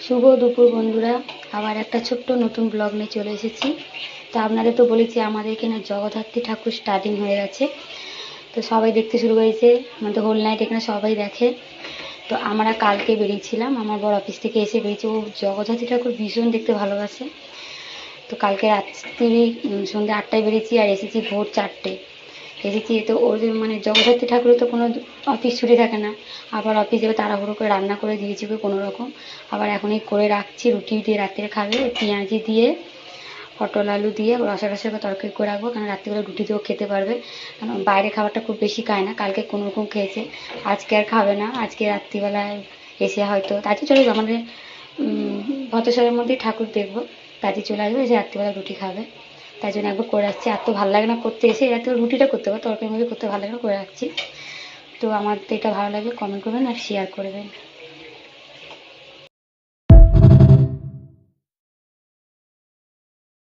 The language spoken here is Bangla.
শুভ দুপুর বন্ধুরা, আবার একটা ছোট্ট নতুন ব্লগ নিয়ে চলে এসেছি। তো আপনাদের তো বলেছি আমাদের এখানে জগদ্ধাত্রী ঠাকুর স্টার্টিং হয়ে গেছে, তো সবাই দেখতে শুরু করেছে। আমাদের হোল নাইট এখানে সবাই দেখে। তো আমরা কালকে বেরিয়েছিলাম, আমার বড় অফিস থেকে এসে বেরিয়েছি। ও জগদ্ধাত্রী ঠাকুর ভীষণ দেখতে ভালোবাসে। তো কালকে রাত্রি সন্ধ্যে 8টায় বেরিয়েছি আর এসেছি ভোর 4টে এসেছি। তো ওর মানে জগদ্ধাত্রী ঠাকুরের তো কোনো অফিস ছুটি থাকে না, আবার অফিস যাবে, তাড়াহুড়ো করে রান্না করে দিয়েছি কোনো রকম। আবার এখনই করে রাখছি, রুটি দিয়ে রাত্রে খাবে, পেঁয়াজি দিয়ে পটল আলু দিয়ে রসা রসা করে তরকারি করে রাখবো, কারণ রাত্রিবেলা রুটি দিয়েও খেতে পারবে। কারণ বাইরে খাবারটা খুব বেশি খায় না, কালকে কোনো রকম খেয়েছে, আজকে আর খাবে না। আজকে রাত্রিবেলায় এসে হয়তো তাতে চলে যাবে, আমাদের ভদ্রসালের মধ্যেই ঠাকুর দেখবো, তাতে চলে আসবে, এসে রাত্রিবেলা রুটি খাবে। তাই জন্য একবার করে রাখছি। আর তো ভালো লাগে না করতে, এসে রাত্রে রুটিটা করতে হবে, তরকারি মধ্যে করতে ভালো লাগে না, করে রাখছি। তো আমার তো এটা ভালো লাগবে, কমেন্ট করবেন আর শেয়ার করবেন।